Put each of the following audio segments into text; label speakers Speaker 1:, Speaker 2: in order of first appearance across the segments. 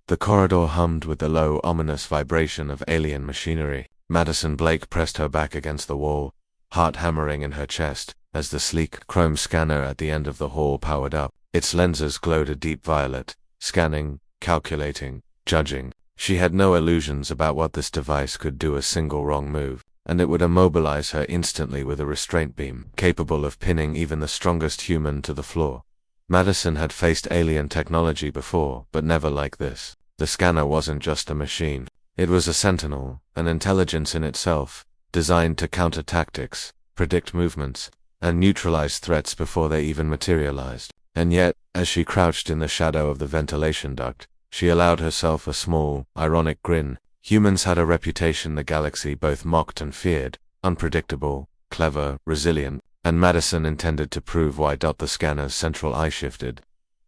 Speaker 1: The corridor hummed with the low, ominous vibration of alien machinery. Madison Blake pressed her back against the wall, heart hammering in her chest, as the sleek, chrome scanner at the end of the hall powered up. Its lenses glowed a deep violet, scanning, calculating, judging. She had no illusions about what this device could do. A single wrong move, and it would immobilize her instantly with a restraint beam, capable of pinning even the strongest human to the floor. Madison had faced alien technology before, but never like this. The scanner wasn't just a machine. It was a sentinel, an intelligence in itself, designed to counter tactics, predict movements, and neutralize threats before they even materialized. And yet, as she crouched in the shadow of the ventilation duct, she allowed herself a small, ironic grin. Humans had a reputation the galaxy both mocked and feared: unpredictable, clever, resilient, and Madison intended to prove why. The scanner's central eye shifted,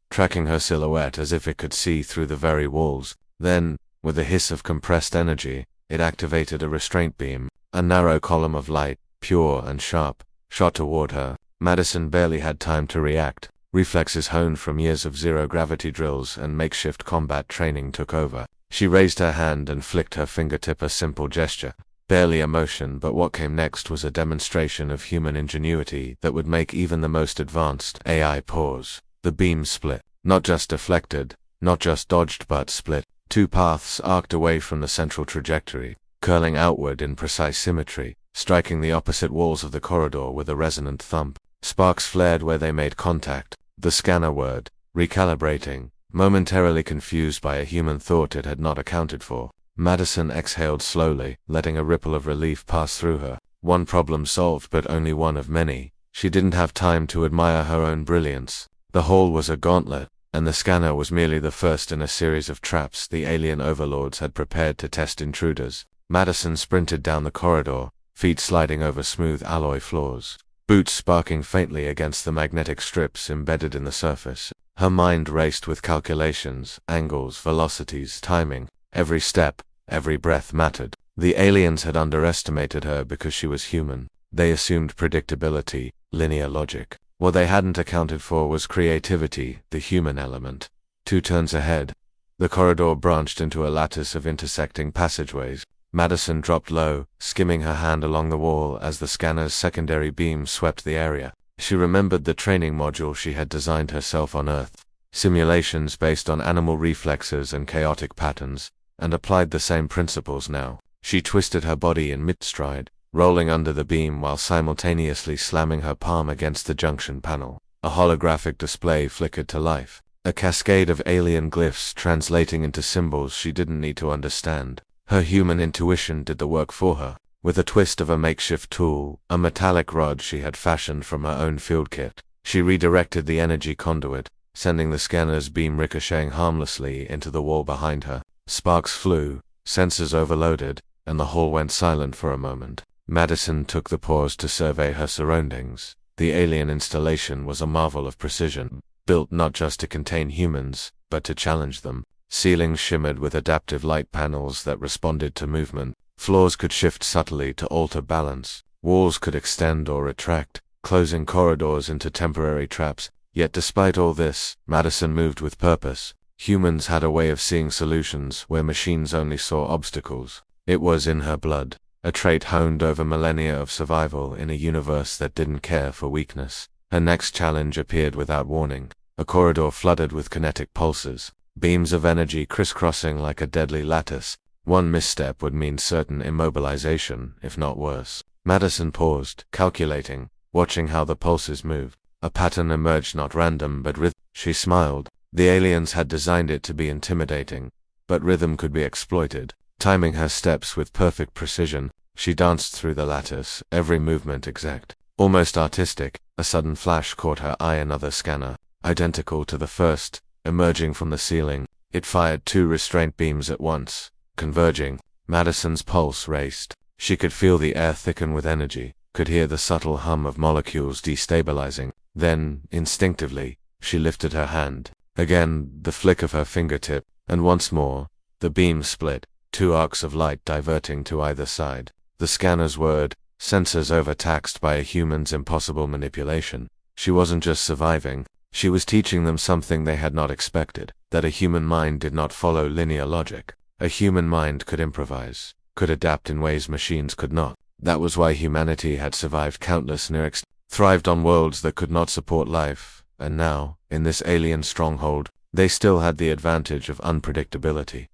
Speaker 1: tracking her silhouette as if it could see through the very walls. Then, with a hiss of compressed energy, it activated a restraint beam. A narrow column of light, pure and sharp, shot toward her. Madison barely had time to react. Reflexes honed from years of zero-gravity drills and makeshift combat training took over. She raised her hand and flicked her fingertip, a simple gesture. Barely a motion, but what came next was a demonstration of human ingenuity that would make even the most advanced AI pause. The beam split. Not just deflected, not just dodged, but split. Two paths arced away from the central trajectory, curling outward in precise symmetry, striking the opposite walls of the corridor with a resonant thump. Sparks flared where they made contact. The scanner whirred, recalibrating, momentarily confused by a human thought it had not accounted for. Madison exhaled slowly, letting a ripple of relief pass through her. One problem solved, but only one of many. She didn't have time to admire her own brilliance. The hall was a gauntlet, and the scanner was merely the first in a series of traps the alien overlords had prepared to test intruders. Madison sprinted down the corridor, feet sliding over smooth alloy floors, boots sparking faintly against the magnetic strips embedded in the surface. Her mind raced with calculations, angles, velocities, timing. Every step, every breath mattered. The aliens had underestimated her because she was human. They assumed predictability, linear logic. What they hadn't accounted for was creativity, the human element. 2 turns ahead, the corridor branched into a lattice of intersecting passageways. Madison dropped low, skimming her hand along the wall as the scanner's secondary beam swept the area. She remembered the training module she had designed herself on Earth, simulations based on animal reflexes and chaotic patterns, and applied the same principles now. She twisted her body in mid-stride, rolling under the beam while simultaneously slamming her palm against the junction panel. A holographic display flickered to life, a cascade of alien glyphs translating into symbols she didn't need to understand. Her human intuition did the work for her. With a twist of a makeshift tool, a metallic rod she had fashioned from her own field kit, she redirected the energy conduit, sending the scanner's beam ricocheting harmlessly into the wall behind her. Sparks flew, sensors overloaded, and the hall went silent for a moment. Madison took the pause to survey her surroundings. The alien installation was a marvel of precision, built not just to contain humans, but to challenge them. Ceilings shimmered with adaptive light panels that responded to movement. Floors could shift subtly to alter balance. Walls could extend or retract, closing corridors into temporary traps. Yet despite all this, Madison moved with purpose. Humans had a way of seeing solutions where machines only saw obstacles. It was in her blood, a trait honed over millennia of survival in a universe that didn't care for weakness. Her next challenge appeared without warning. A corridor flooded with kinetic pulses, beams of energy crisscrossing like a deadly lattice. One misstep would mean certain immobilization, if not worse. Madison paused, calculating, watching how the pulses moved. A pattern emerged, not random but rhythmic. She smiled. The aliens had designed it to be intimidating, but rhythm could be exploited. Timing her steps with perfect precision, she danced through the lattice, every movement exact, almost artistic. A sudden flash caught her eye, another scanner, identical to the first, emerging from the ceiling. It fired 2 restraint beams at once, converging. Madison's pulse raced. She could feel the air thicken with energy, could hear the subtle hum of molecules destabilizing. Then, instinctively, she lifted her hand. Again, the flick of her fingertip, and once more, the beam split, 2 arcs of light diverting to either side. The scanner's whirred, sensors overtaxed by a human's impossible manipulation. She wasn't just surviving, She was teaching them something they had not expected, that a human mind did not follow linear logic. A human mind could improvise, could adapt in ways machines could not. That was why humanity had survived countless near thrived on worlds that could not support life, and now, in this alien stronghold, they still had the advantage of unpredictability.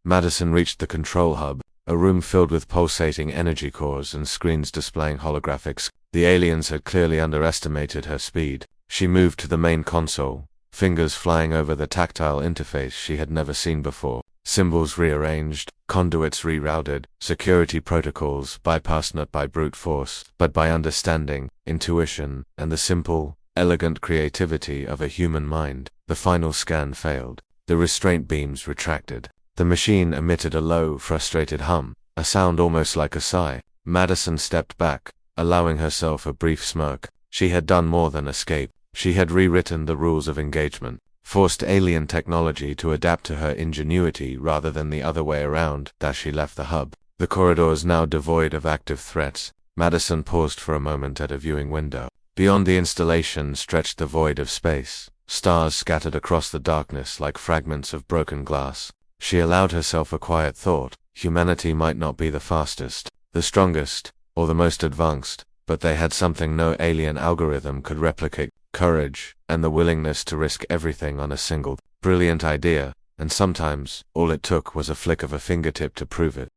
Speaker 1: Madison reached the control hub, a room filled with pulsating energy cores and screens displaying holographics. The aliens had clearly underestimated her speed. She moved to the main console, fingers flying over the tactile interface she had never seen before. Symbols rearranged, conduits rerouted, security protocols bypassed not by brute force, but by understanding, intuition, and the simple, elegant creativity of a human mind. The final scan failed. The restraint beams retracted. The machine emitted a low, frustrated hum, a sound almost like a sigh. Madison stepped back, allowing herself a brief smirk. She had done more than escape. She had rewritten the rules of engagement, forced alien technology to adapt to her ingenuity rather than the other way around. As she left the hub, the corridors now devoid of active threats, Madison paused for a moment at a viewing window. Beyond the installation stretched the void of space, stars scattered across the darkness like fragments of broken glass. She allowed herself a quiet thought. Humanity might not be the fastest, the strongest, or the most advanced, but they had something no alien algorithm could replicate: courage, and the willingness to risk everything on a single, brilliant idea, and sometimes, all it took was a flick of a fingertip to prove it.